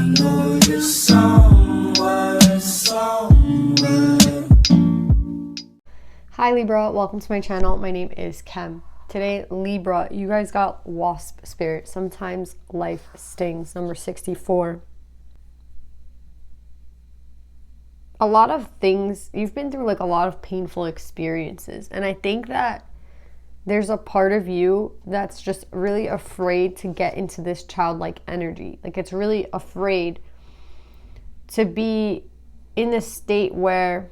know you're somewhere, somewhere. Hi Libra, welcome to my channel. My name is Kem. Today, Libra, you guys got wasp spirit. Sometimes life stings, number 64. A lot of things, you've been through like a lot of painful experiences. And I think that there's a part of you that's just really afraid to get into this childlike energy. Like it's really afraid to be in this state where,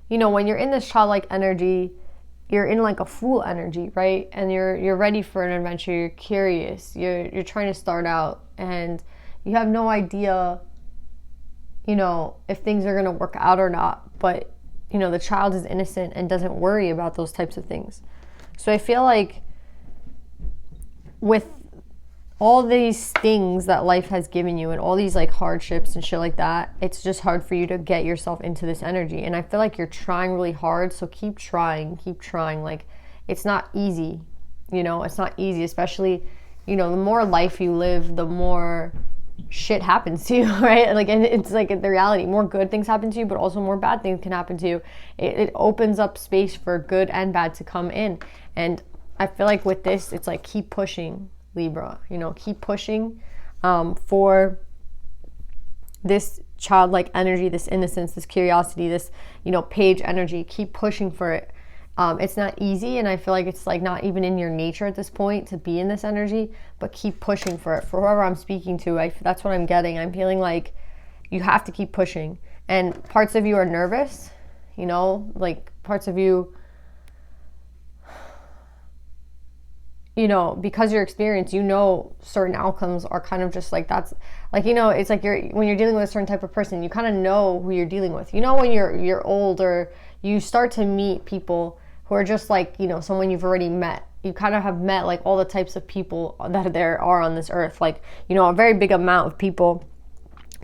you know, when you're in this childlike energy, you're in like a fool energy, right? And you're ready for an adventure. You're curious. You're trying to start out, and you have no idea, you know, if things are going to work out or not. But, you know, the child is innocent and doesn't worry about those types of things. So I feel like with all these things that life has given you and all these like hardships and shit like that, it's just hard for you to get yourself into this energy. And I feel like you're trying really hard. So keep trying. Like it's not easy, you know, it's not easy, especially, you know, the more life you live, the more shit happens to you, right? Like, and it's like the reality, more good things happen to you, but also more bad things can happen to you. It opens up space for good and bad to come in. And I feel like with this, it's like keep pushing, Libra, you know, keep pushing for this childlike energy, this innocence, this curiosity, this, you know, page energy. Keep pushing for it. It's not easy, and I feel like it's like not even in your nature at this point to be in this energy, but keep pushing for it. For whoever I'm speaking to, that's what I'm getting. I'm feeling like you have to keep pushing. And parts of you are nervous, you know, like parts of you, you know, because you're experienced, you know, certain outcomes are kind of just like, that's like, you know, it's like when you're dealing with a certain type of person, you kind of know who you're dealing with. You know, when you're older, you start to meet people who are just like, you know, someone you've already met. You kind of have met like all the types of people that there are on this earth. Like, you know, a very big amount of people,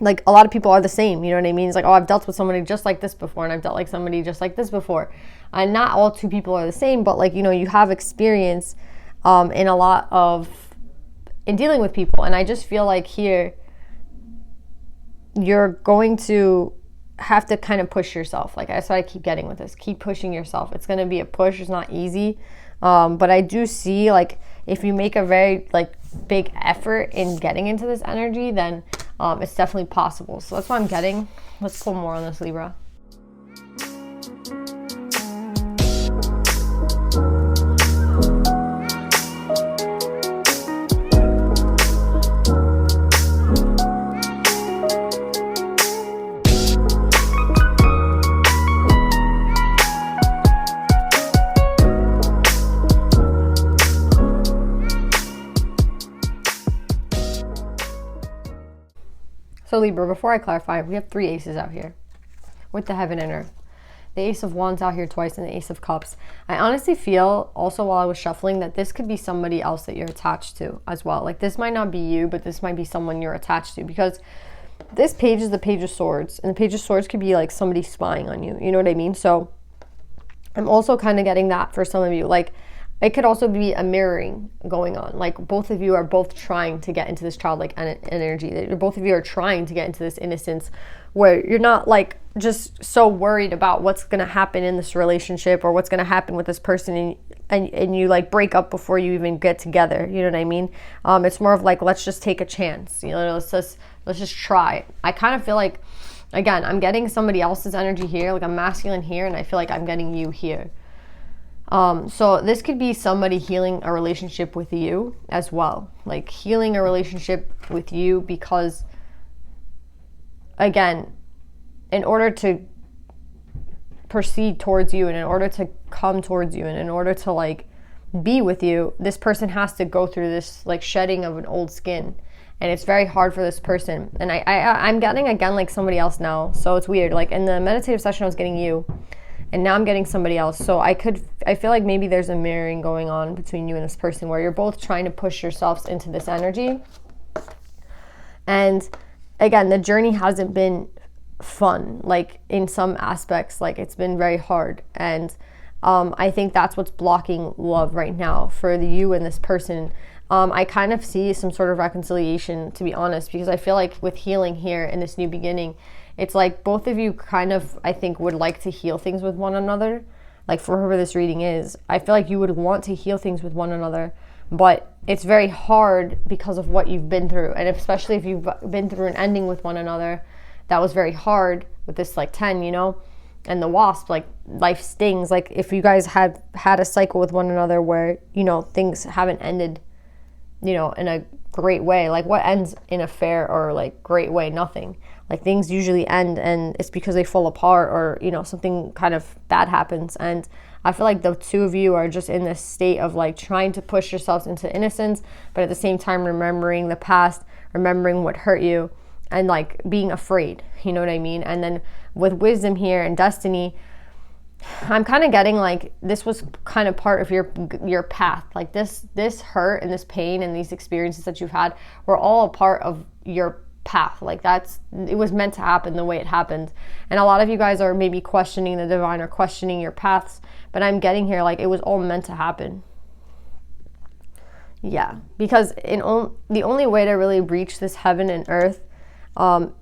like a lot of people are the same, you know what I mean? It's like, oh, I've dealt with somebody just like this before, and I've dealt like somebody just like this before. And not all two people are the same, but like, you know, you have experience in a lot of, in dealing with people. And I just feel like here, you're going to have to kind of push yourself. Like that's what I keep getting with this. Keep pushing yourself. It's going to be a push. It's not easy. But I do see like if you make a very like big effort in getting into this energy, then it's definitely possible. So that's what I'm getting. Let's pull more on this, Libra. So Libra, before I clarify, we have 3 aces out here with the heaven and earth. The ace of wands out here twice and the ace of cups. I honestly feel also while I was shuffling that this could be somebody else that you're attached to as well. Like this might not be you, but this might be someone you're attached to, because this page is the page of swords, and the page of swords could be like somebody spying on you. You know what I mean? So I'm also kind of getting that for some of you. Like it could also be a mirroring going on. Like both of you are both trying to get into this childlike energy. Both of you are trying to get into this innocence where you're not like just so worried about what's going to happen in this relationship or what's going to happen with this person, and you like break up before you even get together. You know what I mean? It's more of like, let's just take a chance. You know, let's just try. I kind of feel like, again, I'm getting somebody else's energy here, like a masculine here, and I feel like I'm getting you here. So this could be somebody healing a relationship with you as well, like healing a relationship with you, because again, in order to proceed towards you and in order to come towards you and in order to like be with you, this person has to go through this like shedding of an old skin, and it's very hard for this person. And I'm getting again like somebody else now, so it's weird. Like in the meditative session I was getting you, and now I'm getting somebody else. So I feel like maybe there's a mirroring going on between you and this person where you're both trying to push yourselves into this energy. And again, the journey hasn't been fun, like in some aspects, like it's been very hard. And I think that's what's blocking love right now for you and this person. I kind of see some sort of reconciliation, to be honest, because I feel like with healing here in this new beginning, it's like both of you kind of, I think, would like to heal things with one another. Like for whoever this reading is, I feel like you would want to heal things with one another, but it's very hard because of what you've been through. And especially if you've been through an ending with one another, that was very hard with this like 10, you know, and the wasp, like life stings. Like if you guys had a cycle with one another where, you know, things haven't ended, you know, in a great way. Like what ends in a fair or like great way? Nothing. Like things usually end and it's because they fall apart or, you know, something kind of bad happens. And I feel like the two of you are just in this state of like trying to push yourselves into innocence, but at the same time remembering the past, remembering what hurt you, and like being afraid, you know what I mean? And then with wisdom here and destiny, I'm kind of getting like this was kind of part of your path. Like this hurt and this pain and these experiences that you've had were all a part of your path. Like it was meant to happen the way it happened. And a lot of you guys are maybe questioning the divine or questioning your paths, but I'm getting here like it was all meant to happen. Yeah, because the only way to really reach this heaven and earth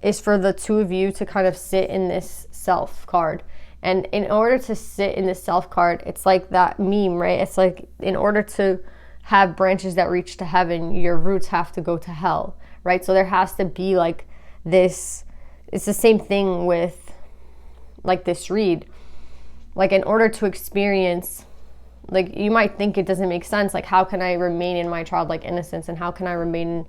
is for the two of you to kind of sit in this self card. And in order to sit in this self card, it's like that meme, right? It's like in order to have branches that reach to heaven, your roots have to go to hell, right? So there has to be like this, it's the same thing with like this read. Like in order to experience, like you might think it doesn't make sense, like how can I remain in my childlike innocence and how can I remain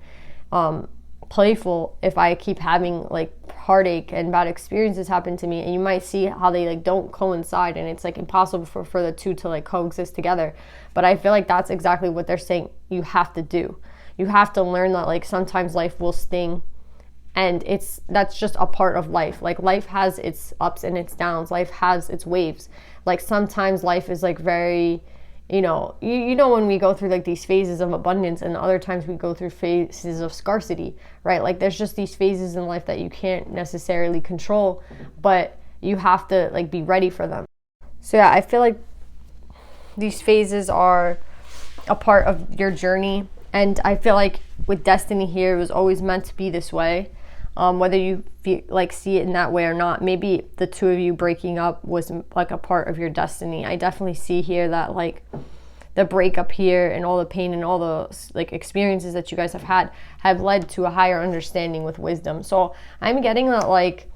playful if I keep having like heartache and bad experiences happen to me? And you might see how they like don't coincide and it's like impossible for the two to like coexist together. But I feel like that's exactly what they're saying you have to do. You have to learn that like sometimes life will sting and that's just a part of life. Like life has its ups and its downs. Life has its waves. Like sometimes life is like very, you know when we go through like these phases of abundance and other times we go through phases of scarcity, right? Like there's just these phases in life that you can't necessarily control, but you have to like be ready for them. So yeah, I feel like these phases are a part of your journey. And I feel like with destiny here, it was always meant to be this way. Whether you see it in that way or not, maybe the two of you breaking up was like a part of your destiny. I definitely see here that like the breakup here and all the pain and all the like experiences that you guys have had have led to a higher understanding with wisdom. So I'm getting that like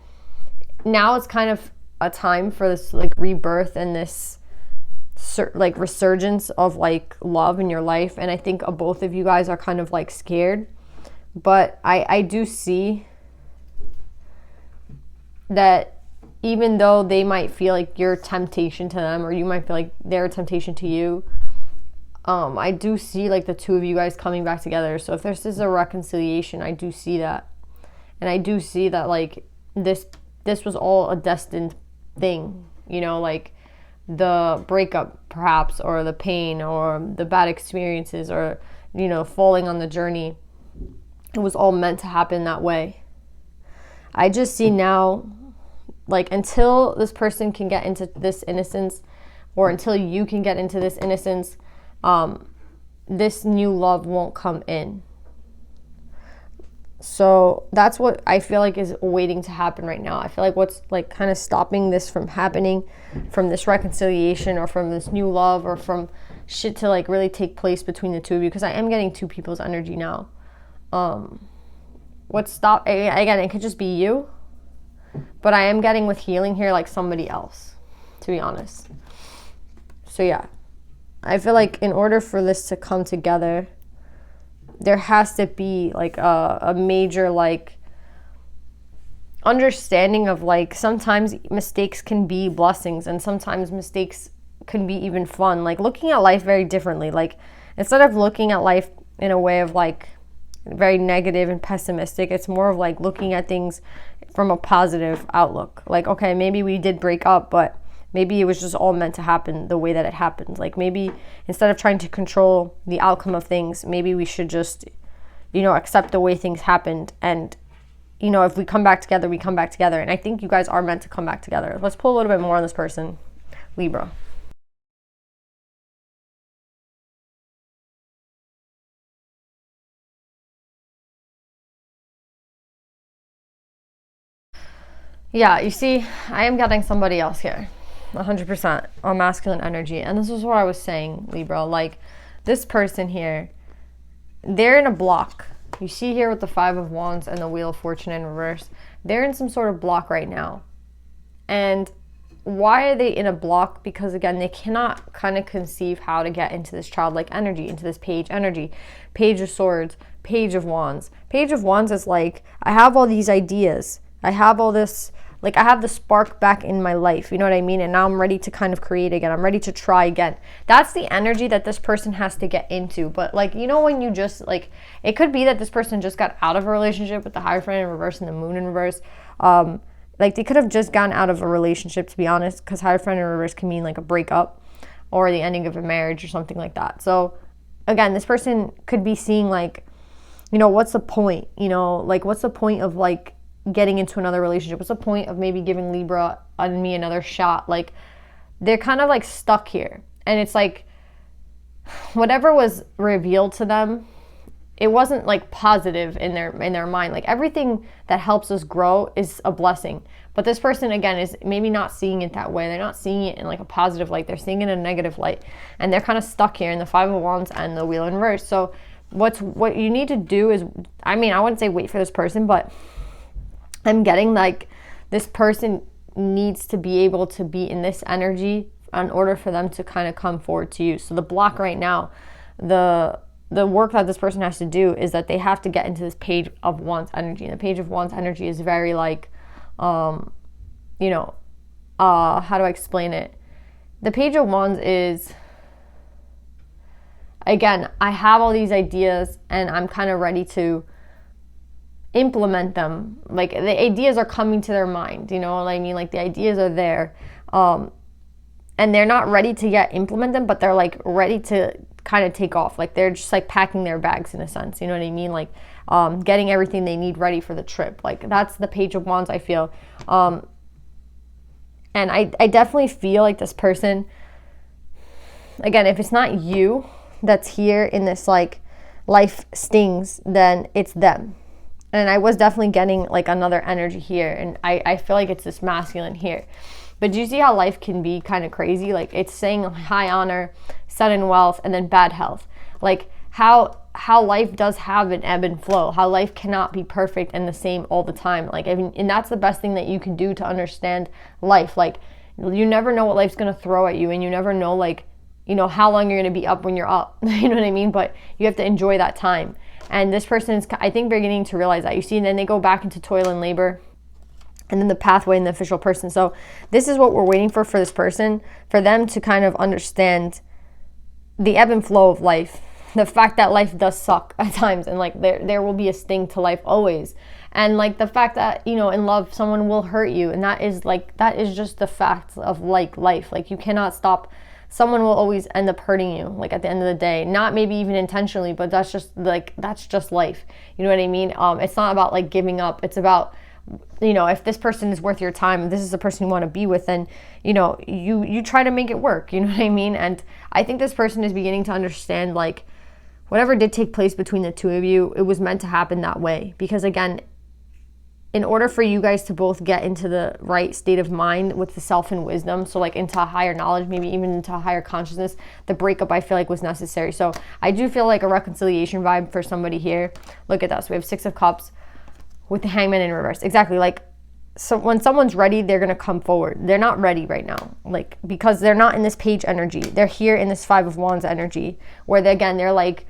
now it's kind of a time for this like rebirth and this like resurgence of like love in your life. And I think both of you guys are kind of like scared, but I do see that even though they might feel like you're a temptation to them or you might feel like they're a temptation to you, I do see like the two of you guys coming back together. So if this is a reconciliation, I do see that. And I do see that like this was all a destined thing, you know, like the breakup perhaps, or the pain or the bad experiences, or, you know, falling on the journey. It was all meant to happen that way. I just see now, like until this person can get into this innocence, or until you can get into this innocence, this new love won't come in. So that's what I feel like is waiting to happen right now. I feel like what's like kind of stopping this from happening, from this reconciliation or from this new love or from shit to like really take place between the two of you, because I am getting two people's energy now. Again, it could just be you, but I am getting with healing here like somebody else, to be honest. So yeah, I feel like in order for this to come together, there has to be like a major like understanding of like sometimes mistakes can be blessings and sometimes mistakes can be even fun. Like looking at life very differently. Like instead of looking at life in a way of like very negative and pessimistic, it's more of like looking at things from a positive outlook. Like, okay, maybe we did break up, but maybe it was just all meant to happen the way that it happened. Like maybe instead of trying to control the outcome of things, maybe we should just, you know, accept the way things happened. And, you know, if we come back together, we come back together. And I think you guys are meant to come back together. Let's pull a little bit more on this person, Libra. Yeah, you see, I am getting somebody else here. 100% on masculine energy. And this is what I was saying, Libra. Like, this person here, they're in a block. You see here with the Five of Wands and the Wheel of Fortune in reverse, they're in some sort of block right now. And why are they in a block? Because again, they cannot kind of conceive how to get into this childlike energy, into this page energy. Page of Swords, Page of Wands. Page of Wands is like, I have all these ideas. I have all this, like I have the spark back in my life, you know what I mean? And now I'm ready to kind of create again. I'm ready to try again. That's the energy that this person has to get into. But like, you know, when you just like, it could be that this person just got out of a relationship with the Hierophant in reverse and the Moon in reverse. Like they could have just gotten out of a relationship, to be honest, because Hierophant in reverse can mean like a breakup or the ending of a marriage or something like that. So again, this person could be seeing like, you know, what's the point? You know, like what's the point of like getting into another relationship? What's the point of maybe giving Libra and me another shot? Like they're kind of like stuck here. And it's like whatever was revealed to them, it wasn't like positive in their mind. Like everything that helps us grow is a blessing. But this person again is maybe not seeing it that way. They're not seeing it in like a positive light. They're seeing it in a negative light. And they're kind of stuck here in the Five of Wands and the Wheel in reverse. So what you need to do is, I mean, I wouldn't say wait for this person, but I'm getting like this person needs to be able to be in this energy in order for them to kind of come forward to you. So the block right now, the work that this person has to do is that they have to get into this Page of Wands energy. And the Page of Wands energy is very like, you know, how do I explain it? The Page of Wands is, again, I have all these ideas and I'm kind of ready to implement them. Like the ideas are coming to their mind, you know what I mean? Like the ideas are there. And they're not ready to yet implement them, but they're like ready to kind of take off. Like they're just like packing their bags in a sense, you know what I mean? Like getting everything they need ready for the trip. Like that's the Page of Wands, I feel. And I definitely feel like this person, again, if it's not you that's here in this like life stings, then it's them. And I was definitely getting like another energy here. And I feel like it's this masculine here. But do you see how life can be kind of crazy? Like it's saying high honor, sudden wealth, and then bad health. Like how life does have an ebb and flow. How life cannot be perfect and the same all the time. Like, I mean, and that's the best thing that you can do to understand life. Like you never know what life's going to throw at you. And you never know like, you know, how long you're going to be up when you're up. You know what I mean? But you have to enjoy that time. And this person is, I think, beginning to realize that. You see, and then they go back into toil and labor. And then the pathway and the official person. So this is what we're waiting for this person, for them to kind of understand the ebb and flow of life. The fact that life does suck at times, and like there will be a sting to life always. And like the fact that, you know, in love someone will hurt you, and that is just the fact of like life. Like you cannot stop. Someone will always end up hurting you, like at the end of the day. Not maybe even intentionally, but that's just life. You know what I mean? It's not about like giving up. It's about, you know, if this person is worth your time, if this is the person you want to be with, then, you know, you try to make it work. You know what I mean? And I think this person is beginning to understand like whatever did take place between the two of you, it was meant to happen that way. Because again, in order for you guys to both get into the right state of mind with the self and wisdom, so like into a higher knowledge, maybe even into a higher consciousness, the breakup I feel like was necessary. So I do feel like a reconciliation vibe for somebody here. Look at that. So we have Six of Cups with the Hangman in reverse. Exactly. Like, so when someone's ready, they're going to come forward. They're not ready right now. Like, because they're not in this Page energy. They're here in this Five of Wands energy, where they're like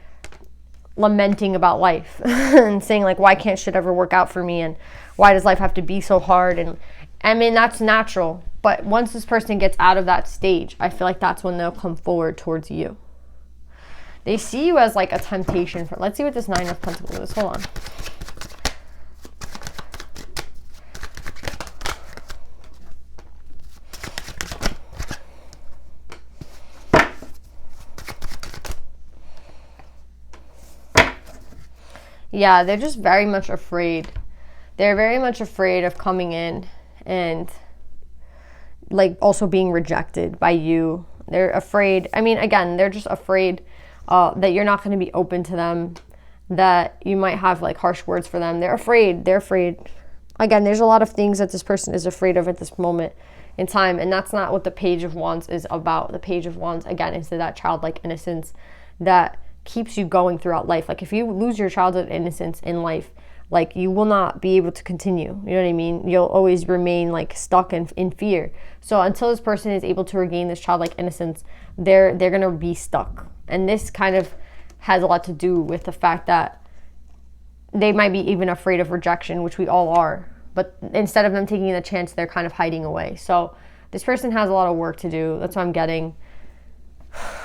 lamenting about life and saying like, why can't shit ever work out for me? And why does life have to be so hard? And I mean, that's natural. But once this person gets out of that stage, I feel like that's when they'll come forward towards you. They see you as like a temptation. Let's see what this Nine of Pentacles is. Hold on. Yeah, they're just very much afraid. They're very much afraid of coming in and like also being rejected by you. They're afraid. I mean, again, they're just afraid that you're not going to be open to them, that you might have like harsh words for them. They're afraid. again, there's a lot of things that this person is afraid of at this moment in time, and that's not what the Page of Wands is about. The Page of Wands, again, is that childlike innocence that keeps you going throughout life. Like if you lose your childhood innocence in life, like you will not be able to continue. You know what I mean? You'll always remain like stuck in fear. So until this person is able to regain this childlike innocence, they're gonna be stuck. And this kind of has a lot to do with the fact that they might be even afraid of rejection, which we all are. But instead of them taking the chance, they're kind of hiding away. So this person has a lot of work to do. That's what I'm getting.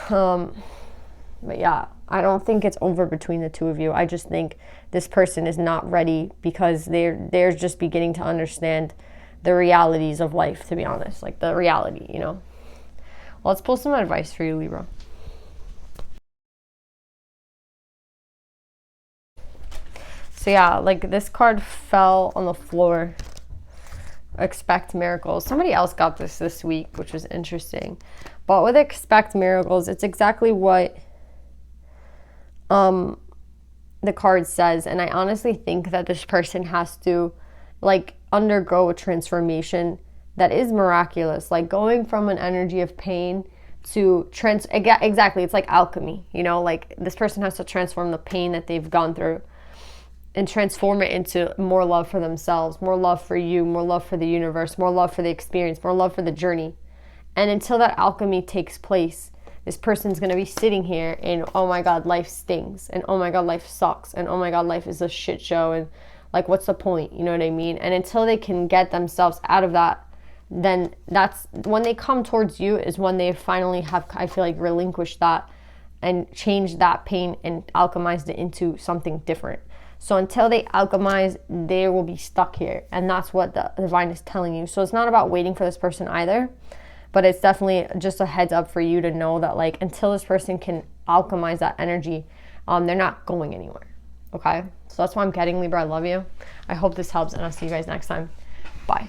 But yeah, I don't think it's over between the two of you. I just think this person is not ready because they're just beginning to understand the realities of life, to be honest. Like the reality, you know. Well, let's pull some advice for you, Libra. So yeah, like this card fell on the floor. Expect miracles. Somebody else got this week, which was interesting. But with expect miracles, it's exactly what the card says. And I honestly think that this person has to like undergo a transformation that is miraculous, like going from an energy of pain to exactly, it's like alchemy, you know, like this person has to transform the pain that they've gone through and transform it into more love for themselves, more love for you, more love for the universe, more love for the experience, more love for the journey. And until that alchemy takes place, this person's going to be sitting here and, oh my God, life stings. And oh my God, life sucks. And oh my God, life is a shit show. And like, what's the point? You know what I mean? And until they can get themselves out of that, then that's when they come towards you is when they finally have, I feel like, relinquished that and changed that pain and alchemized it into something different. So until they alchemize, they will be stuck here. And that's what the divine is telling you. So it's not about waiting for this person either, but it's definitely just a heads up for you to know that like until this person can alchemize that energy, they're not going anywhere. Okay? So that's why I'm getting, Libra. I love you. I hope this helps, and I'll see you guys next time. Bye.